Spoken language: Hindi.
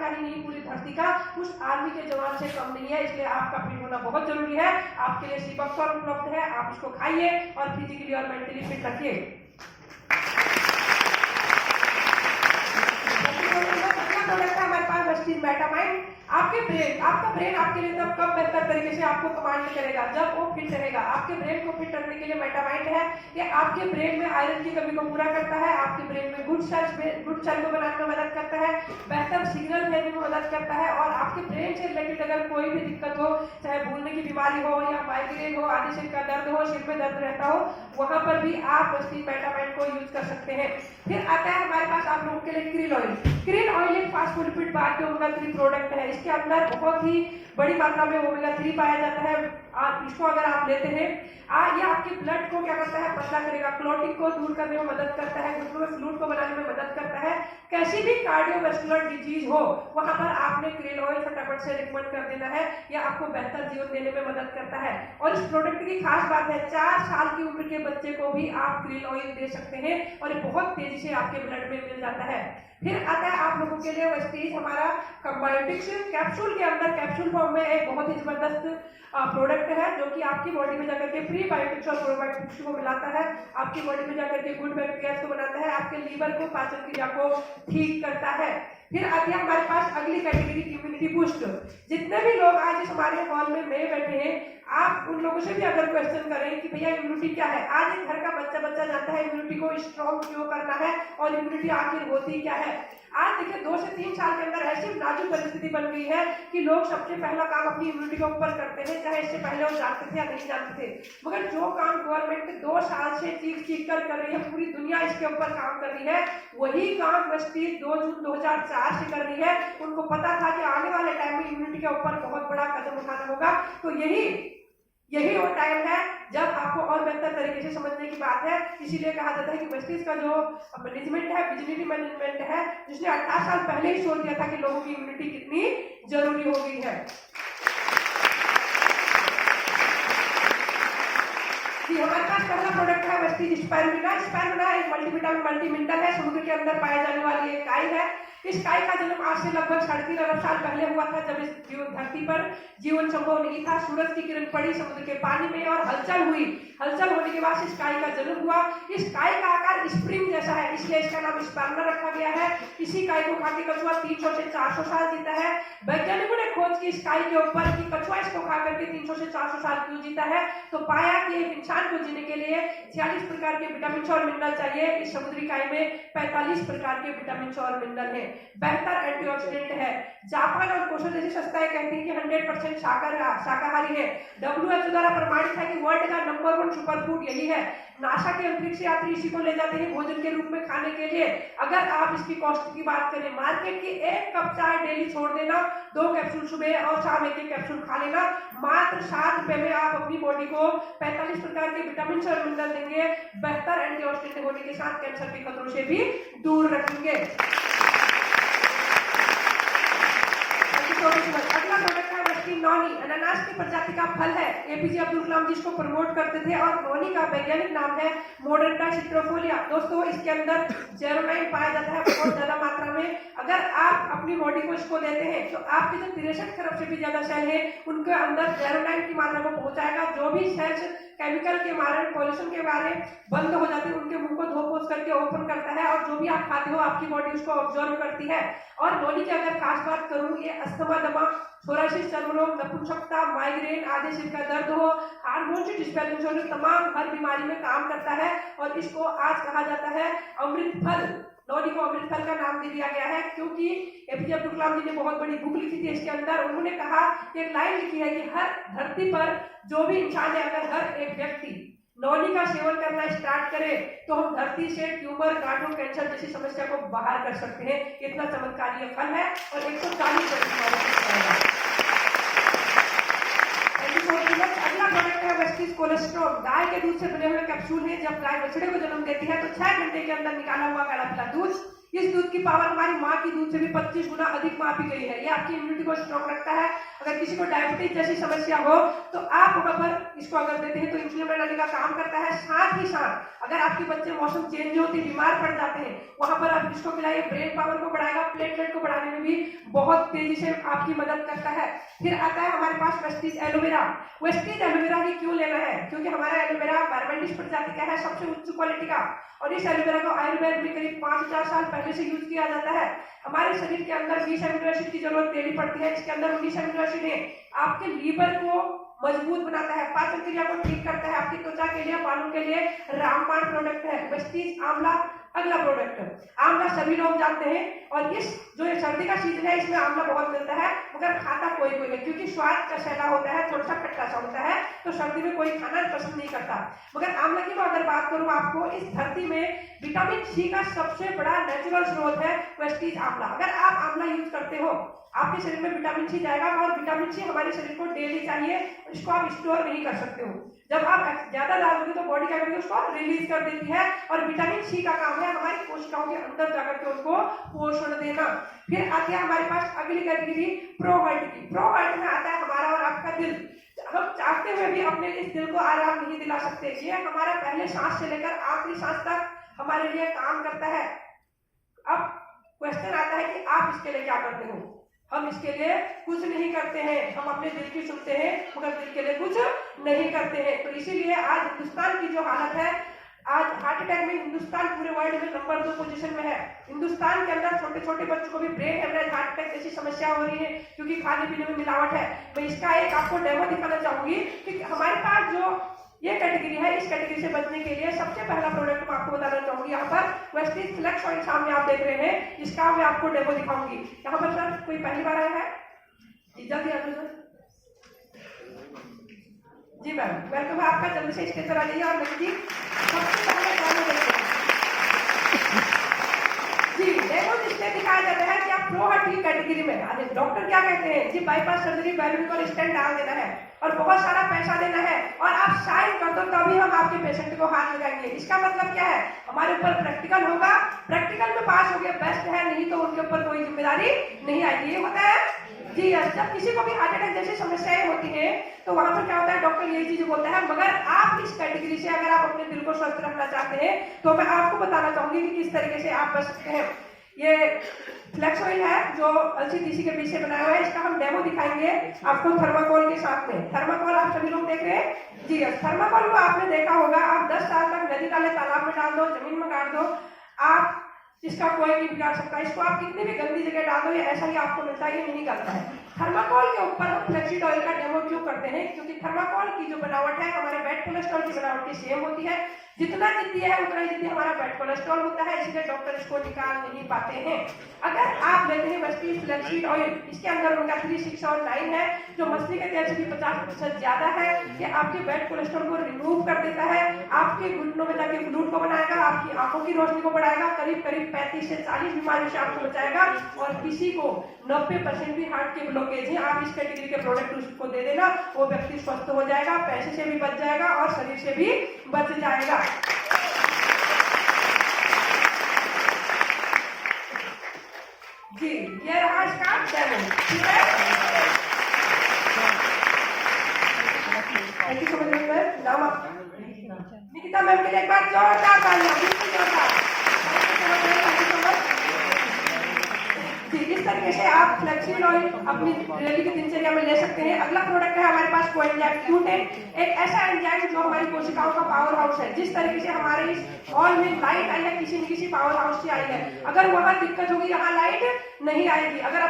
ही नहीं पूरी धरती का उस आर्मी के जवान से कम नहीं है, इसलिए आपका फिट होना बहुत जरूरी है। आपके लिए सीबकसॉल उपलब्ध है, आप इसको खाइए और फिजिकली और मेंटली फिट रखिए। हमारे पास वस्टीज मेटामाइंड, आपका ब्रेन आपके लिए तब कब बेहतर तरीके से आपको कमांड करेगा जब वो फिट रहेगा। आपके ब्रेन को फिट रखने के लिए मेटामाइंड है कि आपके ब्रेन में आयरन की कमी को पूरा करता है, आपके ब्रेन में गुड सेल को बनाने में मदद करता है, बेहतर सिग्नल भेजने में मदद करता है, और आपके ब्रेन से रिलेटेड अगर कोई भी दिक्कत हो, चाहे भूलने की बीमारी हो या माइग्रेन हो, आदि सिर का दर्द हो, सिर में दर्द रहता हो, वहां पर भी आप वस्टीज मेटामाइंड को यूज कर सकते हैं। फिर आता है हमारे पास आप लोगों के लिए krill ऑयल। krill ऑयल एक फास्फोलिपिड बार के ओमेगा 3 प्रोडक्ट है। इसके अंदर बहुत ही बड़ी मात्रा में ओमेगा 3 पाया जाता है। इसको अगर आप लेते हैं ये आपके ब्लड को क्या करता है, पतला करेगा, क्लॉटिंग को दूर करने में मदद करता है, घुटनों में फ्लूइड को बनाने में मदद करता है। कैसी भी कार्डियोवैस्कुलर डिजीज हो वहां पर आपने krill ऑयल फटाफट से रिकमेंड कर देना है, या आपको बेहतर जीवन देने में मदद करता है। और इस प्रोडक्ट की खास बात है 4 साल की उम्र के बच्चे को भी आप krill ऑयल दे सकते हैं और ये बहुत तेजी से आपके ब्लड में मिल जाता है। फिर आता है आप लोगों के लिए वस्टीज हमारा कंबायोटिक्स कैप्सूल के अंदर, कैप्सूल फॉर्म में एक बहुत ही जबरदस्त प्रोडक्ट है जो कि आपकी बॉडी में जाकर के प्रीबायोटिक्स और प्रोबायोटिक्स को मिलाता है, आपकी बॉडी में जाकर के गुड बैक्टीरिया को बनाता है, आपके लीवर को, पाचन क्रिया को ठीक करता है। फिर आती है हमारे पास अगली कैटेगरी इम्यूनिटी बूस्ट। जितने भी लोग आज इस हमारे हॉल में नए बैठे हैं, आप उन लोगों से भी अगर क्वेश्चन करें कि भैया इम्यूनिटी क्या है, आज एक घर का बच्चा जानता है इम्यूनिटी को स्ट्रॉन्ग क्यों करना है और इम्यूनिटी आखिर होती क्या है। आज देखिए 2 से 3 साल के अंदर ऐसी नाजुक परिस्थिति बन गई है कि लोग सबसे पहला काम अपनी इम्यूनिटी के ऊपर करते हैं, चाहे इससे पहले वो जानते थे या नहीं जानते थे। मगर जो काम गवर्नमेंट 2 साल से चीख कर रही है, पूरी दुनिया इसके ऊपर काम कर रही है, वही काम वस्टीज 2 जून 2004 से कर रही है। उनको पता था कि आने वाले टाइम में इम्यूनिटी के ऊपर बहुत बड़ा कदम उठाना होगा, तो यही वो टाइम है जब आपको और बेहतर तरीके से समझने की बात है। इसीलिए कहा जाता है कि वस्टीज का जो मैनेजमेंट है, विजिबिलिटी मैनेजमेंट है, जिसने 18 साल पहले ही सोच दिया था कि लोगों की इम्यूनिटी कितनी जरूरी हो गई है। हमारे पास पहला प्रोडक्ट है वस्टीज स्पाइरुलिना। स्पाइरुलिना एक मल्टीविटामिन मल्टी मिनरल है, समुद्र के अंदर पाए जाने वाली एक काई है। इस काई का जन्म आज से लगभग 3.5 अरब साल पहले हुआ था, जब इस धरती पर जीवन संभव नहीं था। सूरज की किरण पड़ी समुद्र के पानी में और हलचल हुई। हलचल होने के बाद इस काई का जन्म हुआ। इस काई का आकार स्प्रिंग जैसा है, इसलिए इसका नाम स्पाइरुलिना रखा गया है। इसी काई को खाके कछुआ 300 से 400 साल जीता है। वैज्ञानिकों ने खोज की इस काई के ऊपर कि कछुआ इसको खा करके 300 से 400 साल क्यों जीता है, तो पाया कि एक इंसान को जीने के लिए 46 प्रकार के विटामिन और मिनरल चाहिए। इस समुद्री काई में 45 प्रकार के विटामिन और मिनरल है, बेहतर एंटीऑक्सीडेंट है। जापान और कोसो जैसी संस्थाएं कहती हैं कि 100% शाकाहारी है। WHO द्वारा प्रमाणित है कि वर्ल्ड का नंबर 1 सुपर फूड यही है। नासा के अंतरिक्ष यात्री इसी को ले जाते हैं भोजन के रूप में खाने के लिए। अगर आप इसकी कॉस्ट की बात करें, मार्केट की 1 कप चाय डेली छोड़ देना, 2 कैप्सूल सुबह और शाम 1 कैप्सूल खा लेना, मात्र 7 रुपए में आप अपनी बॉडी को 45 प्रकार के विटामिन और मिनरल देंगे, बेहतर एंटीऑक्सीडेंट होने के साथ कैंसर के खतरों से भी दूर रखेंगे। अगला प्रोडक्ट है वस्टी नौनी। अनानास की प्रजाति का फल है। एपीजे अब्दुल कलाम जी इसको प्रमोट करते थे और नौनी का वैज्ञानिक नाम है मोडेंटा सिट्रोफोलिया। दोस्तों इसके अंदर जेरोनाइन पाया जाता है बहुत ज्यादा मात्रा में। अगर आप अपनी बॉडी को इसको देते हैं तो आपके जो 63 खरब से भी ज्यादा सेल है उनके अंदर जेरोनाइन की मात्रा को पहुंचाएगा। जो भी सेल्स केमिकल के मारे, पॉल्यूशन के मारे बंद हो जाते हैं, उनके मुंह को धो पोछ करके ओपन करता है और जो भी आप खाते हो आपकी बॉडी उसको ऑब्जर्व करती है। और नौनी की अगर खास बात करूं, ये अस्थमा, दमा, सोरासिस, चर्म रोग, नपुंसकता, माइग्रेन, आदि सिर का दर्द हो, हार्मोन से डिस्बैलेंस हो, तमाम हर बीमारी में काम करता है। और इसको आज कहा जाता है अमृत फल। नौनी को अमृत फल का नाम दे दिया गया है क्योंकि एपीजे अब्दुल कलाम जी ने बहुत बड़ी बुक लिखी थी। इसके अंदर उन्होंने कहा, एक लाइन लिखी है कि हर धरती पर जो भी इंसान है, अगर हर एक व्यक्ति नौनी का सेवन करना स्टार्ट करे तो हम धरती से ट्यूमर, गांठों, कैंसर जैसी समस्या को बाहर कर सकते हैं। इतना चमत्कारी ये फल है और 140 अगला प्रोडक्ट है वस्टीज कोलेस्ट्रॉल। गाय के दूध से बने हुए कैप्सूल है। जब गाय बछड़े को जन्म देती है तो 6 घंटे के अंदर निकाला हुआ गाढ़ा पीला दूध, इस दूध की पावर हमारी माँ की दूध से भी 25 गुना अधिक मापी गई है। ये आपकी इम्यूनिटी को स्ट्रॉन्ग रखता है। अगर किसी को डायबिटीज जैसी समस्या हो तो आप वहां पर इसको अगर देते हैं तो इंसुलिन बनाने का काम करता है। साथ ही साथ अगर आपके बच्चे मौसम चेंज होते बीमार पड़ जाते हैं, वहां पर आप इसको खिलाइए, ब्रेन पावर को बढ़ाएगा, प्लेटलेट को बढ़ाने में भी बहुत तेजी से आपकी मदद करता है। फिर आता है हमारे पास वेस्टीज एलोवेरा। वेस्टीज एलोवेरा ही क्यों लेना है? क्योंकि हमारा एलोवेरा बारबेंडिस प्रजाति का है, सबसे उच्च क्वालिटी का, और इस एलोवेरा को आयुर्वेद में करीब 5000 साल पहले से यूज किया जाता है। हमारे शरीर के अंदर 20 अमीनो एसिड की जरूरत डेली पड़ती है, इसके अंदर 19 अमीनो एसिड है। आपके लीवर को मजबूत बनाता है, पाचन क्रिया को ठीक करता है, आपकी त्वचा के लिए, बालों के लिए रामबाण प्रोडक्ट है। वेस्टीज आंवला अगला प्रोडक्ट। आंवला सभी लोग जानते हैं, और इस जो ये सर्दी का सीजन है इसमें आंवला बहुत मिलता है, मगर खाता कोई नहीं, क्योंकि स्वाद कसेला होता है, थोड़ा सा खट्टा सा होता है, तो सर्दी में कोई खाना पसंद नहीं करता। मगर आंवला की मैं अगर बात करूं आपको, इस धरती में विटामिन सी का सबसे बड़ा नेचुरल स्रोत है वेस्टीज आंवला। अगर आप आंवला यूज करते हो, आपके शरीर में विटामिन सी जाएगा, और विटामिन सी हमारे शरीर को डेली चाहिए, इसको आप स्टोर नहीं कर सकते हो। जब आप ज्यादा डालोगे तो बॉडी क्या करेगी, उसको रिलीज कर देती है, और विटामिन सी का काम है हमारी कोशिकाओं के अंदर जाकर के उनको पोषण देना। फिर आती है हमारे पास अगली कैटेगरी प्रोहाइट की। प्रोहाइट में आता है हमारा और आपका दिल। हम चाहते हुए भी अपने इस दिल को आराम नहीं दिला सकते, ये हमारा पहले सांस से लेकर आखिरी सांस तक हमारे लिए काम करता है। अब क्वेश्चन आता है कि आप इसके लिए क्या करते हो? हम इसके लिए कुछ नहीं करते हैं, हम अपने दिल की सुनते हैं, मगर दिल के लिए कुछ नहीं करते हैं। तो इसीलिए आज हिंदुस्तान की जो हालत है, आज हार्ट अटैक में हिंदुस्तान पूरे वर्ल्ड में नंबर 2 पोजीशन में है। हिंदुस्तान के अंदर छोटे छोटे बच्चों को भी ब्रेन हेमरेज, हार्ट अटैक जैसी समस्या हो रही है, क्योंकि खाने पीने में मिलावट है। मैं इसका एक आपको डेमो दिखाना चाहूंगी कि हमारे पास जो ये कैटेगरी है, इस कैटेगरी से बचने के लिए सबसे पहला प्रोडक्ट मैं आपको बताना चाहूंगी। यहाँ पर वेस्टीज फ्लेक्स ऑयल सामने आप देख रहे हैं, इसका मैं आपको डेमो दिखाऊंगी। यहाँ पर सर कोई पहली बार आया है? जल्दी आ जाइए जी मैम, वेलकम है आपका। जल्दी से स्टेज पर आ जाइए। और जी सबसे पहले जी डेमो इसलिए दिखाया जाता है कि आप प्रो हार्ट की कैटेगरी में आ जाए। डॉक्टर क्या कहते हैं जी, बाईपास सर्जरी, बैलून स्टेंट डाल देना है और बहुत सारा पैसा देना है, और आप साइन कर दो तभी हम आपके पेशेंट को हाथ लगाएंगे। इसका मतलब क्या है? हमारे ऊपर प्रैक्टिकल होगा, प्रैक्टिकल में पास हो गया बेस्ट है, नहीं तो उनके ऊपर कोई जिम्मेदारी नहीं आएगी। ये होता है जी। जब किसी को भी हार्ट अटैक जैसी समस्याएं होती है तो वहां पर क्या होता है, डॉक्टर ये चीज बोलता है। मगर आप इस कैटेगरी से अगर आप अपने दिल को स्वस्थ रखना चाहते हैं तो मैं आपको बताना चाहूंगी कि किस तरीके से आप बच सकते हैं। ये फ्लेक्स ऑयल है जो LCDC के पीछे बनाया हुआ है, इसका हम डेमो दिखाएंगे आपको थर्माकोल के साथ में। थर्माकोल आप सभी लोग देख रहे हैं जी। थर्माकोल को आपने देखा होगा, आप 10 साल तक नदी नाले तालाब में डाल दो, जमीन में गाड़ दो, आप इसका कोई नहीं बिगाड़ सकता। इसको आप कितनी भी गंदी जगह डाल दो, ये ऐसा ही आपको मिलता है, ये नहीं करता है। थर्माकोल के ऊपर हम फ्लेक्सीड ऑयल का डेमो क्यों करते हैं? क्योंकि थर्माकोल की जो बनावट है हमारे बैड कोलेस्ट्रॉल की बनावट की सेम होती है। जितना जिद्दी है उतना ही जिद्दी हमारा बैड कोलेस्ट्रॉल होता है, इसलिए डॉक्टर इसको निकाल नहीं पाते हैं। अगर आप लेते हैं वेस्टीज फ्लेक्सीड ऑयल, इसके अंदर ओमेगा 3, 6 और 9 है, जो मछली के तेल से भी 50% ज्यादा है। ये आपके बैड कोलेस्ट्रॉल को रिमूव कर देता है, आपके घुटनों में जाके ब्लूड को बनाएगा, आपकी आंखों की रोशनी को बढ़ाएगा, करीब 35 से 40 बीमारियों से आपको बचाएगा, और किसी को 90% भी हार्ट के ब्लॉकेज है, आप इस कैटेगरी के प्रोडक्ट उसको दे देना, वो व्यक्ति स्वस्थ हो जाएगा, पैसे से भी बच जाएगा और शरीर से भी बच जाएगा। जी ये रहा इसका डेमो, ठीक है। Thank you so much. नाम आप निकिता मैम के लिए एक बार जोरदार तालियां, बिल्कुल जोरदार। जी इस तरीके से आप फ्लेक्सीड ऑयल अपनी डेली की दिनचर्या में ले सकते हैं। अगला प्रोडक्ट है हमारे पास कोएंजाइम Q10, एक ऐसा एंजाइम जो हमारी कोशिकाओं का पावर हाउस है। जिस तरीके से हमारे इस हॉल में लाइट आई है, किसी न किसी पावर हाउस से आई है, अगर वहां दिक्कत होगी यहाँ लाइट नहीं आएगी। अगर